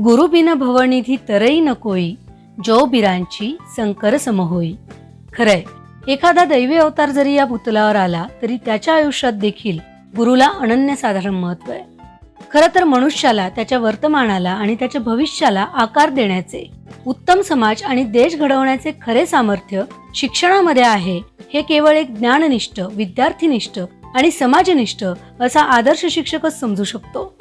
गुरु बिन भवनिधी तरई नकोई, जो बिरांची संकर सम होई. खरंय, एखादा दैवी अवतार जरी या पुतलावर आला तरी त्याच्या आयुष्यात देखील गुरुला अनन्यसाधारण महत्व आहे. खरं तर मनुष्याला त्याच्या वर्तमानाला आणि त्याच्या भविष्याला आकार देण्याचे, उत्तम समाज आणि देश घडवण्याचे खरे सामर्थ्य शिक्षणामध्ये आहे. हे केवळ एक ज्ञाननिष्ठ, विद्यार्थीनिष्ठ आणि समाजनिष्ठ असा आदर्श शिक्षकच समजू शकतो.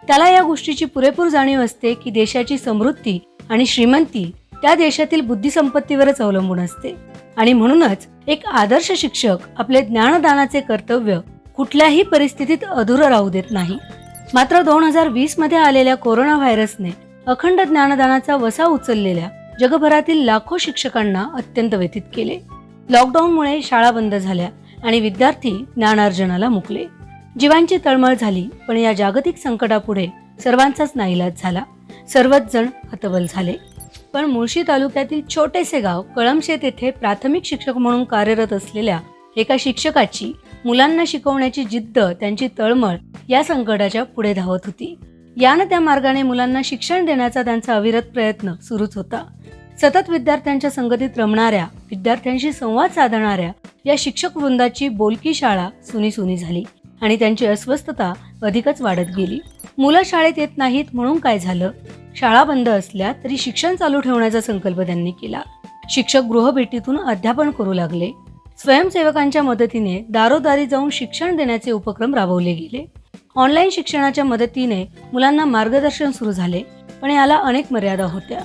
त्याला या गोष्टीची पुरेपूर जाणीव असते की देशाची समृद्धी आणि श्रीमंती त्या देशातील बुद्धिसंपत्तीवरच अवलंबून असते आणि म्हणूनच एक आदर्श शिक्षक आपले ज्ञानदानाचे कर्तव्य कुठल्याही परिस्थितीत अधुरं राहू देत नाही. मात्र 2020 मध्ये आलेल्या कोरोना व्हायरसने अखंड ज्ञानदानाचा वसा उचललेल्या जगभरातील लाखो शिक्षकांना अत्यंत व्यथित केले. लॉकडाऊनमुळे शाळा बंद झाल्या आणि विद्यार्थी ज्ञानार्जनाला मुकले. जीवांची तळमळ झाली, पण या जागतिक संकटापुढे सर्वांचाच नाईलाज झाला. सर्वच जण हतबल झाले. पण मुळशी तालुक्यातील छोटेसे गाव कळमशेत येथे प्राथमिक शिक्षक म्हणून कार्यरत असलेल्या एका शिक्षकाची मुलांना शिकवण्याची जिद्द, त्यांची तळमळ या संकटाच्या पुढे धावत होती. यानं त्या मार्गाने मुलांना शिक्षण देण्याचा त्यांचा अविरत प्रयत्न सुरूच होता. सतत विद्यार्थ्यांच्या संगतीत रमणाऱ्या, विद्यार्थ्यांशी संवाद साधणाऱ्या या शिक्षक वृंदाची बोलकी शाळा सुनी झाली आणि त्यांची अस्वस्थता अधिकच वाढत गेली. मुलं शाळेत येत नाहीत म्हणून काय झालं? शाळा बंद असल्या तरी शिक्षण चालू ठेवण्याचा संकल्प त्यांनी केला. शिक्षक गृहभेटीतून अध्यापन करू लागले. स्वयंसेवकांच्या मदतीने दारोदारी जाऊन शिक्षण देण्याचे उपक्रम राबवले गेले. ऑनलाईन शिक्षणाच्या मदतीने मुलांना मार्गदर्शन सुरू झाले, पण याला अनेक मर्यादा होत्या.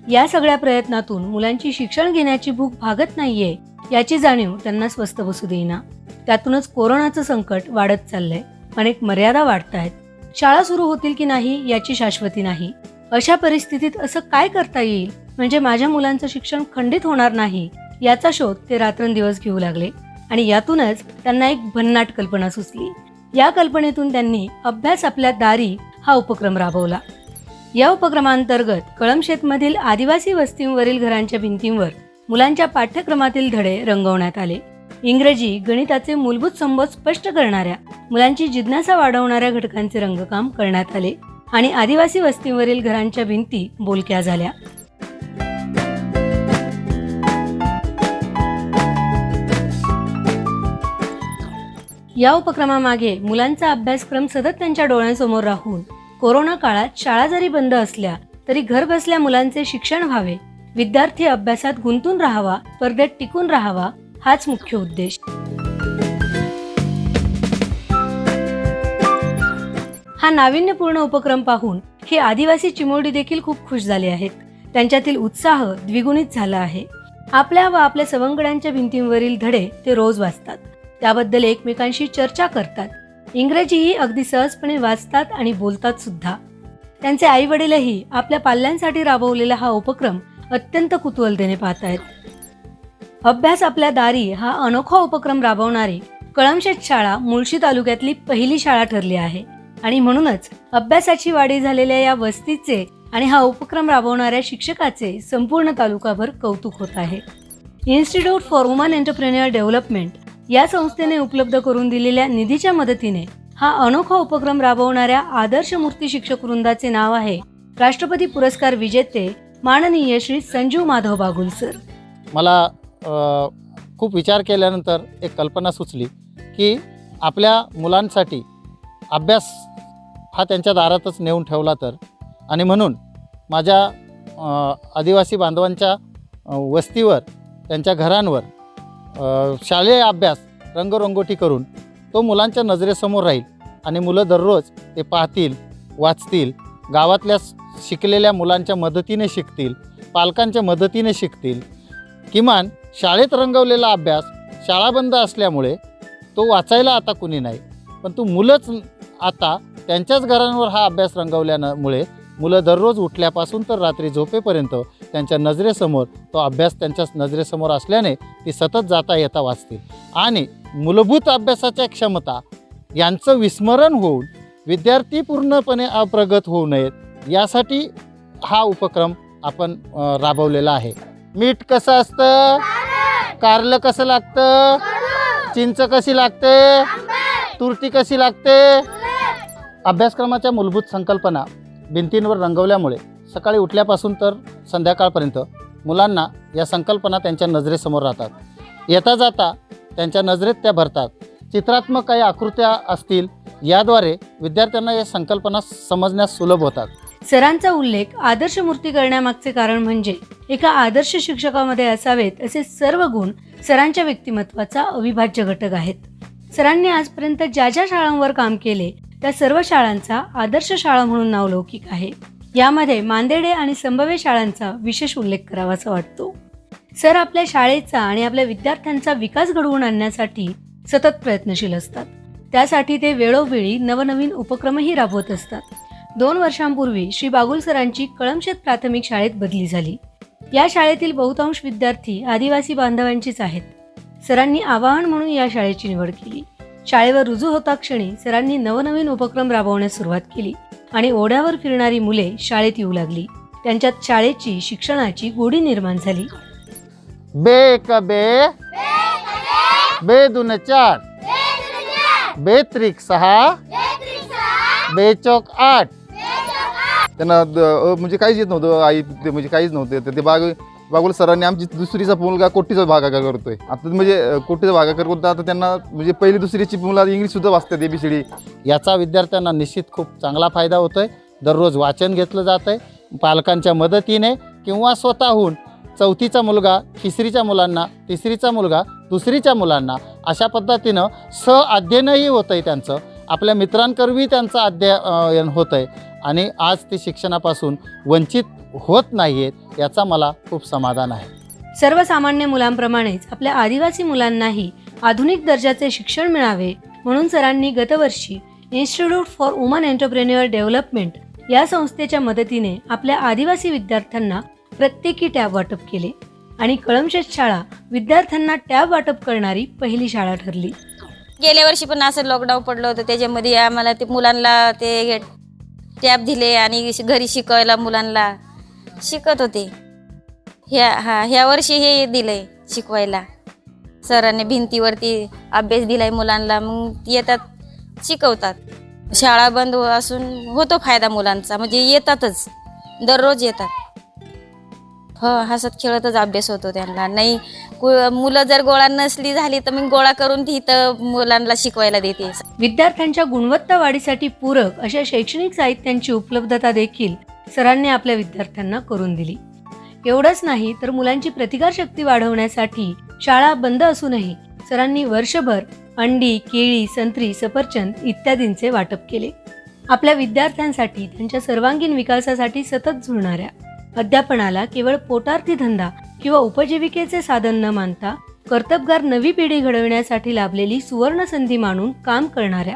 या सगळ्या प्रयत्नातून मुलांची शिक्षण घेण्याची भूक भागत नाहीये याची जाणीव त्यांना स्वस्थ बसू देईना. त्यातूनच कोरोनाचं संकट वाढत चाललंय. अनेक मर्यादा वाढतायत. शाळा सुरू होतील की नाही याची शाश्वती नाही. अशा परिस्थितीत असं काय करता येईल म्हणजे माझ्या मुलांचं शिक्षण खंडित होणार नाही याचा शोध ते रात्रंदिवस घेऊ लागले आणि यातूनच त्यांना एक भन्नाट कल्पना सुचली. या कल्पनेतून त्यांनी अभ्यास आपल्या दारी हा उपक्रम राबवला. या उपक्रमांतर्गत कळमशेतमधील आदिवासी वस्तींवरील घरांच्या भिंतींवर मुलांच्या पाठ्यक्रमातील धडे रंगवण्यात आले. इंग्रजी, गणिताचे मूलभूत संबोध स्पष्ट करणाऱ्या, मुलांची जिज्ञासा वाढवणाऱ्या घटकांचे रंगकाम करण्यात आले आणि आदिवासी वस्तींवरील घरांच्या भिंती बोलक्या झाल्या. या उपक्रमामागे मुलांचा अभ्यासक्रम सतत त्यांच्या डोळ्यांसमोर राहून कोरोना काळात शाळा जरी बंद असल्या तरी घर बसल्या मुलांचे शिक्षण व्हावे, विद्यार्थी अभ्यासात गुंतून राहावा, स्पर्धेत टिकून राहावा हाच मुख्य उद्देश. हा नाविन्यपूर्ण उपक्रम पाहून हे आदिवासी चिमुरडी देखील खूप खुश झाले आहेत. त्यांच्यातील उत्साह द्विगुणित झाला आहे. आपल्या व आपल्या सवंगड्यांच्या भिंतींवरील धडे ते रोज वाचतात. त्याबद्दल एकमेकांशी चर्चा करतात. इंग्रजीही अगदी सहजपणे वाचतात आणि बोलतात सुद्धा. त्यांचे आई वडीलही आपल्या पाल्यांसाठी राबवलेला हा उपक्रम अत्यंत कुतूहलतेने पाहतायत. अभ्यास आपल्या दारी हा अनोखा उपक्रम राबवणारी कळमशेत शाळा मुळशी तालुक्यातली पहिली शाळा ठरली आहे आणि म्हणूनच अभ्यासाची वाढी झालेल्या या वस्तीचे आणि हा उपक्रम राबवणाऱ्या शिक्षकाचे संपूर्ण तालुकाभर कौतुक होत आहे. Institute for woman entrepreneur development या संस्थेने उपलब्ध करून दिलेल्या निधीच्या मदतीने हा अनोखा उपक्रम राबवणाऱ्या आदर्श मूर्ती शिक्षक वृंदाचे नाव आहे राष्ट्रपती पुरस्कार विजेते माननीय श्री संजीव माधव बागुल सर. मला खूप विचार केल्यानंतर एक कल्पना सुचली की आपल्या मुलांसाठी अभ्यास हा त्यांच्या दारातच नेऊन ठेवला तर, आणि म्हणून माझ्या आदिवासी बांधवांच्या वस्तीवर, त्यांच्या घरांवर शालेय अभ्यास रंगरंगोटी करून तो मुलांच्या नजरेसमोर राहील आणि मुलं दररोज ते पाहतील, वाचतील, गावातल्या शिकलेल्या मुलांच्या मदतीने शिकतील, पालकांच्या मदतीने शिकतील. किमान शाळेत रंगवलेला अभ्यास शाळा बंद असल्यामुळे तो वाचायला आता कुणी नाही, पण तो मुलंच आता त्यांच्याच घरांवर हा अभ्यास रंगवल्यामुळे मुलं दररोज उठल्यापासून तर रात्री झोपेपर्यंत त्यांच्या नजरेसमोर तो अभ्यास त्यांच्याच नजरेसमोर असल्याने ती सतत जाता येता वाचतील आणि मूलभूत अभ्यासाच्या क्षमता यांचं विस्मरण होऊन विद्यार्थी पूर्णपणे अप्रगत होऊ नयेत यासाठी हा उपक्रम आपण राबवलेला आहे. मीठ कसं असतं, कारलं कसं लागतं, चिंच कशी लागते, तुरटी कशी लागते. अभ्यासक्रमाच्या मूलभूत संकल्पना भिंतींवर रंगवल्यामुळे सकाळी उठल्यापासून तर संध्याकाळपर्यंत मुलांना या संकल्पना त्यांच्या नजरेसमोर राहतात. येता जाता त्यांच्या नजरेत त्या भरतात. चित्रात्मक काही आकृत्या असतील, याद्वारे विद्यार्थ्यांना या संकल्पना समजण्यास सुलभ होतात. सरांचा उल्लेख आदर्श मूर्ती करण्यामागचे कारण म्हणजे एका आदर्श शिक्षकामध्ये असावेत असे सर्व गुण सरांच्या व्यक्तिमत्वाचा अविभाज्य घटक आहेत. सरांनी आजपर्यंत ज्या ज्या शाळांवर काम केले त्या सर्व शाळांचा आदर्श शाळा म्हणून नावलौकिक आहे. यामध्ये मांदेडे आणि संभव्य शाळांचा विशेष उल्लेख करावासा वाटतो. सर आपल्या शाळेचा आणि आपल्या विद्यार्थ्यांचा विकास घडवून आणण्यासाठी सतत प्रयत्नशील असतात. त्यासाठी ते वेळोवेळी नवनवीन उपक्रमही राबवत असतात. 2 वर्षांपूर्वी श्री बागुल सरांची कळमशेत प्राथमिक शाळेत बदली झाली. या शाळेतील बहुतांश विद्यार्थी आदिवासी बांधवांचीच आहेत. सरांनी आवाहन म्हणून या शाळेची निवड केली. शाळेवर रुजू होता क्षणी सरांनी नवनवीन उपक्रम राबवण्यास सुरुवात केली आणि ओढ्यावर फिरणारी मुले शाळेत येऊ लागली. त्यांच्यात शाळेची, शिक्षणाची गोडी निर्माण झाली. बे एक बे, बे दुन 4, बे त्रिक 6, बे चौक 8. त्यांना म्हणजे काहीच येत नव्हतं. आई ते म्हणजे काहीच नव्हतं. तर ते बागुल सरांनी आमची दुसरीचा मुलगा कोटीचा भागाकार करतोय. आता म्हणजे कोटीचा भागाकार करतो. आता त्यांना म्हणजे पहिली दुसरीची मुलं इंग्लिशसुद्धा वाचतात, ABCD. याचा विद्यार्थ्यांना निश्चित खूप चांगला फायदा होतोय. दररोज वाचन घेतलं जातंय. पालकांच्या मदतीने किंवा स्वतःहून 4थीचा मुलगा 3रीच्या मुलांना, 3रीचा मुलगा 2रीच्या मुलांना अशा पद्धतीनं अध्ययनही होतं आहे त्यांचं. आपल्या मित्रांकरवी त्यांचं अध्ययन होतं आहे आणि आज ते शिक्षणापासून वंचित होत नाही आहेत, याचा मला खूप समाधान आहे. सर्वसामान्य मुलांप्रमाणेच आपल्या आदिवासी मुलांनाही आधुनिक दर्जाचे शिक्षण मिळावे म्हणून सरांनी गतवर्षी institute for woman entrepreneur development या संस्थेच्या मदतीने आपल्या आदिवासी विद्यार्थ्यांना प्रत्येकी टॅब वाटप केले आणि कळमशेत शाळा विद्यार्थ्यांना टॅब वाटप करणारी पहिली शाळा ठरली. गेल्या वर्षी पण असं लॉकडाऊन पडलं होतं, त्याच्यामध्ये आम्हाला ते मुलांना ते टॅब दिले आणि घरी शिकवायला मुलांना शिकत होते. ह्या वर्षी हे दिलंय शिकवायला. सरांनी भिंतीवरती अभ्यास दिलाय मुलांना, मग येतात शिकवतात. शाळा बंद असून होतो फायदा मुलांचा, म्हणजे येतातच, दररोज येतात. हसत खेळतच अभ्यास होतो त्यांना. नाही मुलं जर गोळा नसली झाली तर मी गोळा करून तिथं मुलांना शिकवायला देते. विद्यार्थ्यांच्या गुणवत्ता वाढीसाठी पूरक अशा शैक्षणिक साहित्यांची उपलब्धता देखील सरांनी आपल्या विद्यार्थ्यांना करून दिली. एवढंच नाही तर मुलांची प्रतिकारशक्ती वाढवण्यासाठी शाळा बंद असूनही सरांनी वर्षभर अंडी, केळी, संत्री, सफरचंद इत्यादींचे वाटप केले. आपल्या विद्यार्थ्यांसाठी त्यांच्या सर्वांगीण विकासासाठी सतत झुरणाऱ्या, अध्यापनाला केवळ पोटार्थी धंदा किंवा उपजीविकेचे साधन न मानता कर्तबगार नवी पिढी घडविण्यासाठी लाभलेली सुवर्ण संधी मानून काम करणाऱ्या,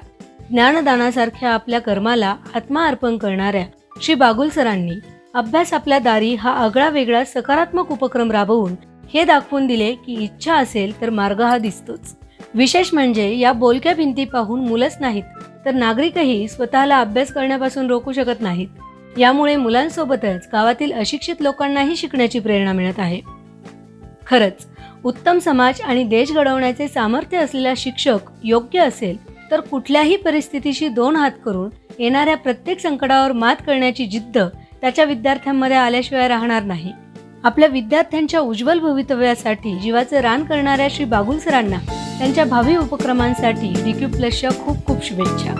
ज्ञानदानासारख्या आपल्या कर्माला आत्मा अर्पण करणाऱ्या श्री बागुल सरांनी अभ्यास आपल्या दारी हा आगळा वेगळा सकारात्मक उपक्रम राबवून हे दाखवून दिले की इच्छा असेल तर मार्ग हा दिसतोच. विशेष म्हणजे या बोलक्या भिंती पाहून मुलंच नाहीत तर नागरिकही स्वतःला अभ्यास करण्यापासून रोखू शकत नाहीत. यामुळे मुलांसोबतच गावातील अशिक्षित लोकांनाही शिकण्याची प्रेरणा मिळत आहे. खरंच उत्तम समाज आणि देश घडवण्याचे सामर्थ्य असलेला शिक्षक योग्य असेल तर कुठल्याही परिस्थितीशी 2 हात करून येणाऱ्या प्रत्येक संकटावर मात करण्याची जिद्द त्याच्या विद्यार्थ्यांमध्ये आल्याशिवाय राहणार नाही. आपल्या विद्यार्थ्यांच्या उज्ज्वल भवितव्यासाठी जीवाचं रान करणाऱ्या श्री बागुल सरांना त्यांच्या भावी उपक्रमांसाठी DQ+ खूप खूप शुभेच्छा.